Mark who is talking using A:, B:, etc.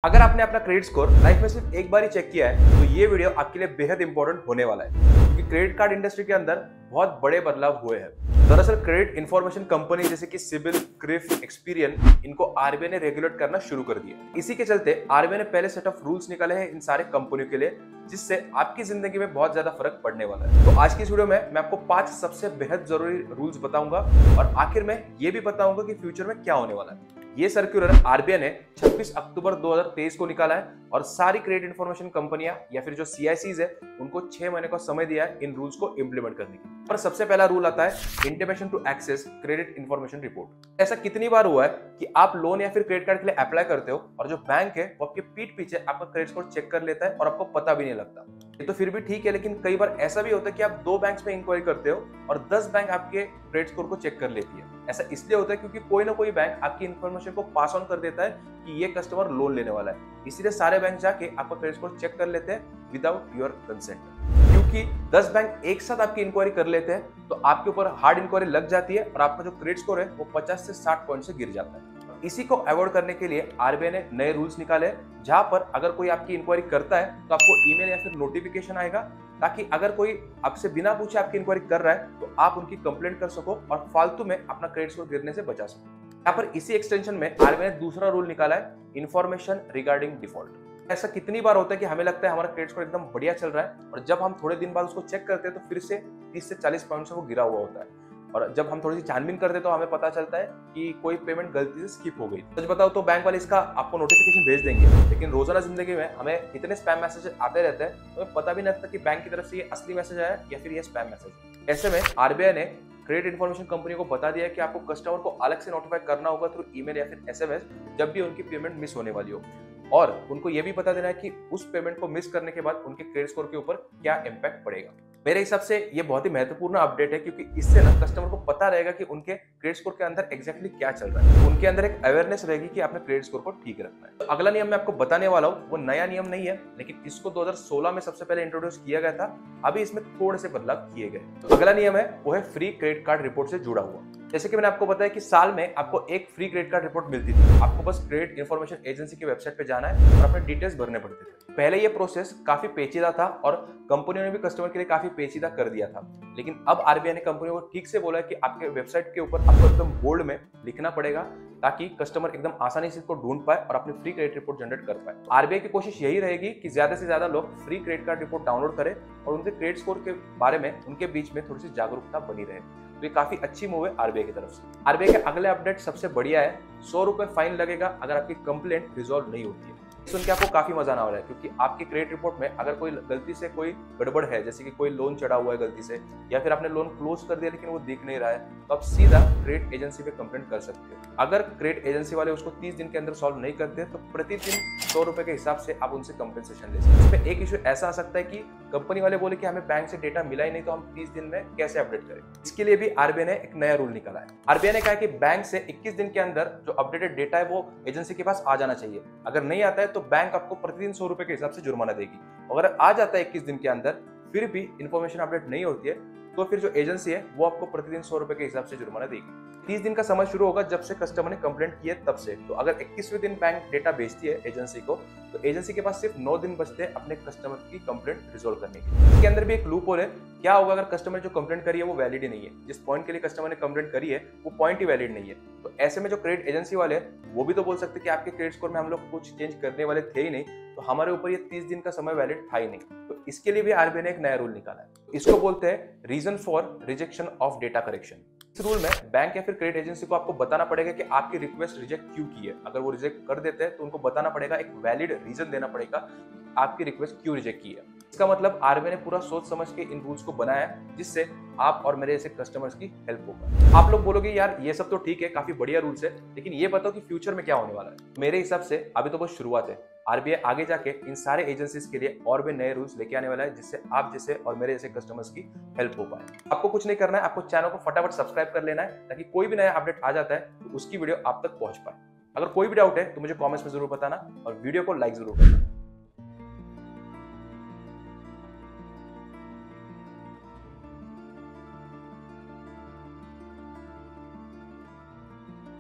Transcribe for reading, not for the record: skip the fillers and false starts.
A: अगर आपने अपना क्रेडिट स्कोर लाइफ में सिर्फ एक बार ही चेक किया है तो ये वीडियो आपके लिए बेहद इंपॉर्टेंट होने वाला है, क्योंकि क्रेडिट कार्ड इंडस्ट्री के अंदर बहुत बड़े बदलाव हुए हैं। दरअसल क्रेडिट इंफॉर्मेशन कंपनी जैसे कि सिबिल, क्रिफ, एक्सपीरियन, इनको आरबीआई ने रेगुलेट करना शुरू कर दिया। इसी के चलते आरबीआई ने पहले सेट ऑफ रूल्स निकाले हैं इन सारे कंपनियों के लिए, जिससे आपकी जिंदगी में बहुत ज्यादा फर्क पड़ने वाला है। तो आज की इस वीडियो में मैं आपको 5 सबसे बेहद जरूरी रूल्स बताऊंगा और आखिर में ये भी बताऊंगा कि फ्यूचर में क्या होने वाला है। ये सर्कुलर आरबीआई ने 26 अक्टूबर 2023 को निकाला है और सारी क्रेडिट इंफॉर्मेशन कंपनियां या फिर जो सीआईसीज है उनको 6 महीने का समय दिया है इन रूल्स को इंप्लीमेंट करने के लिए। पर सबसे पहला रूल आता है intimation to access credit information report. ऐसा कितनी बार हुआ है कि आप लोन या फिर क्रेडिट कार्ड के लिए अप्लाई करते हो और जो बैंक है वो आपके पीठ पीछे आपका क्रेडिट स्कोर चेक कर लेता है और आपको पता भी नहीं लगता। ये तो फिर भी ठीक है, लेकिन कई बार ऐसा भी होता है कि आप 2 बैंक्स में इंक्वायरी करते हो और 10 बैंक आपके क्रेडिट स्कोर को चेक कर लेती है। ऐसा इसलिए होता है क्योंकि कोई ना कोई बैंक आपकी इन्फॉर्मेशन को पास ऑन कर देता है कि ये कस्टमर लोन लेने वाला है, इसीलिए सारे बैंक जाके आपका क्रेडिट स्कोर चेक कर लेते हैं विदाउट योर कंसेंट। क्योंकि 10 बैंक एक साथ आपकी इंक्वायरी कर लेते हैं तो आपके ऊपर हार्ड इंक्वायरी लग जाती है और आपका जो क्रेडिट स्कोर है वो 50 से 60 पॉइंट से गिर जाता है। इसी को अवॉइड करने के लिए आरबीआई ने नए रूल्स निकाले, जहां पर अगर कोई आपकी इंक्वायरी करता है तो आपको ईमेल या फिर नोटिफिकेशन आएगा, ताकि अगर कोई आपसे बिना पूछे आपकी इंक्वायरी कर रहा है तो आप उनकी कंप्लेंट कर सको और फालतू में अपना क्रेडिट स्कोर गिरने से बचा सको। यहाँ पर इसी एक्सटेंशन में आरबीआई ने दूसरा रूल निकाला है इन्फॉर्मेशन रिगार्डिंग डिफॉल्ट। ऐसा कितनी बार होता है कि हमें लगता है हमारा क्रेडिट स्कोर एकदम बढ़िया चल रहा है और जब हम थोड़े दिन बाद उसको चेक करते हैं तो फिर से 30 से 40 पॉइंट से वो गिरा हुआ होता है, और जब हम थोड़ी सी छानबीन करते हैं तो हमें पता चलता है कि कोई पेमेंट गलती से स्किप हो गई। सच बताओ तो बैंक वाले इसका आपको नोटिफिकेशन भेज देंगे, लेकिन रोजाना जिंदगी में हमें इतने स्पैम मैसेज आते रहते हैं तो हमें पता भी नहीं लगता कि बैंक की तरफ से ये असली मैसेज आया या फिर ये स्पैम मैसेज। ऐसे में आरबीआई ने क्रेडिट इंफॉर्मेशन कंपनी को बता दिया कि आपको कस्टमर को अलग से नोटिफाई करना होगा थ्रू ईमेल या फिर एसएमएस जब भी उनकी पेमेंट मिस होने वाली हो, और उनको ये भी पता देना है कि उस पेमेंट को मिस करने के बाद उनके क्रेडिट स्कोर के ऊपर क्या इम्पैक्ट पड़ेगा। मेरे हिसाब से ये बहुत ही महत्वपूर्ण अपडेट है, क्योंकि इससे ना कस्टमर को पता रहेगा कि उनके क्रेडिट स्कोर के अंदर एग्जैक्टली क्या चल रहा है, उनके अंदर एक अवेयरनेस रहेगी कि आपने क्रेडिट स्कोर को ठीक रखना है। तो अगला नियम मैं आपको बताने वाला हूँ वो नया नियम नहीं है, लेकिन इसको 2016 में सबसे पहले इंट्रोड्यूस किया गया था, अभी इसमें थोड़े से बदलाव किए गए। तो अगला नियम है वो है फ्री क्रेडिट कार्ड रिपोर्ट से जुड़ा हुआ। जैसे कि मैंने आपको बताया कि साल में आपको एक फ्री क्रेडिट कार्ड रिपोर्ट मिलती थी, आपको बस क्रेडिट इंफॉर्मेशन एजेंसी की वेबसाइट पे जाना है और अपने डिटेल्स भरने पड़ते थे। पहले ये प्रोसेस काफी पेचीदा था और कंपनियों ने भी कस्टमर के लिए काफी पेचीदा कर दिया था, लेकिन अब आरबीआई ने कंपनियों को ठीक से बोला है कि आपके वेबसाइट के ऊपर आपको एकदम बोल्ड में लिखना पड़ेगा, ताकि कस्टमर एकदम आसानी से इसको ढूंढ पाए और अपनी फ्री क्रेडिट रिपोर्ट जनरेट कर पाए। आरबीआई की कोशिश यही रहेगी कि ज्यादा से ज्यादा लोग free credit card report download करें और उनके क्रेडिट स्कोर के बारे में उनके बीच में थोड़ी सी जागरूकता बनी रहे। तो ये काफी अच्छी मूव है आरबीआई की तरफ से। आरबीआई के अगले अपडेट सबसे बढ़िया है, 100 रुपए फाइन लगेगा अगर आपकी कंप्लेंट रिजॉल्व नहीं होती है। सुन के आपको काफी मजा आने वाला है, क्योंकि आपकी क्रेडिट रिपोर्ट में अगर कोई गलती से कोई गड़बड़ है, जैसे कि कोई लोन चढ़ा हुआ है गलती से या फिर आपने लोन क्लोज कर दिया लेकिन वो दिख नहीं रहा है, तो आप सीधा क्रेडिट एजेंसी पे कंप्लेंट कर सकते हो। अगर क्रेडिट एजेंसी वाले उसको 30 दिन के अंदर सॉल्व नहीं करते तो प्रतिदिन 100 रुपए के हिसाब से आप उनसे कंपेंसेशन ले सकते हैं। इसमें एक इशू ऐसा आ सकता है कि कंपनी वाले बोले कि हमें बैंक से डेटा मिला ही नहीं, तो हम 30 दिन में कैसे अपडेट करें। इसके लिए भी आरबीआई ने एक नया रूल निकाला है। आरबीआई ने कहा कि बैंक से 21 दिन के अंदर जो अपडेटेड डेटा है वो एजेंसी के पास आ जाना चाहिए। अगर नहीं आता है तो बैंक आपको प्रतिदिन 100 रुपए के हिसाब से जुर्माना देगी। अगर आ जाता है 21 दिन के अंदर फिर भी इंफॉर्मेशन अपडेट नहीं होती है तो फिर जो एजेंसी है वो आपको प्रतिदिन 100 रुपए के हिसाब से जुर्माना देगी। 30 दिन का समय शुरू होगा जब से कस्टमर ने कंप्लेंट की है तब से। तो अगर 21वें दिन बैंक डेटा भेजती है एजेंसी को, तो एजेंसी के पास सिर्फ 9 दिन बचते हैं अपने कस्टमर की कंप्लेंट रिजोल्व करने के। इसके अंदर भी एक लूप होल है। क्या होगा अगर कस्टमर जो कंप्लेंट करी है वो वैलिड ही नहीं है, जिस पॉइंट के लिए कस्टमर ने कंप्लेंट करी है वो पॉइंट ही वैलिड नहीं है, तो ऐसे में जो क्रेडिट एजेंसी वाले हैं वो भी तो बोल सकते कि आपके क्रेडिट स्कोर में हम लोग कुछ चेंज करने वाले थे ही नहीं, तो हमारे ऊपर ये 30 दिन का समय वैलिड था ही नहीं। तो इसके लिए भी आरबीआई ने एक नया रूल निकाला है, इसको बोलते हैं reason for rejection of data correction. इस रूल में बैंक या फिर क्रेडिट एजेंसी को आपको बताना पड़ेगा कि आपकी रिक्वेस्ट रिजेक्ट क्यों की है। अगर वो रिजेक्ट कर देते हैं तो उनको बताना पड़ेगा, एक वैलिड रीजन देना पड़ेगा आपकी रिक्वेस्ट क्यों रिजेक्ट की है। इसका मतलब आरबीआई ने पूरा सोच समझ के इन रूल्स को बनाया है, जिससे आप और मेरे जैसे कस्टमर्स की हेल्प होगा। आप लोग बोलोगे यार ये सब तो ठीक है, काफी बढ़िया रूल्स है, लेकिन ये बताओ कि फ्यूचर में क्या होने वाला है। मेरे हिसाब से अभी तो बस शुरुआत है। आरबीआई आगे जाके इन सारे एजेंसीज के लिए और भी नए रूल्स लेके आने वाला है, जिससे आप जैसे और मेरे जैसे कस्टमर्स की हेल्प हो पाए। आपको कुछ नहीं करना है, आपको चैनल को फटाफट सब्सक्राइब कर लेना है, ताकि कोई भी नया अपडेट आ जाता है तो उसकी वीडियो आप तक पहुंच पाए। अगर कोई भी डाउट है तो मुझे कमेंट्स में जरूर बताना और वीडियो को लाइक जरूर करना।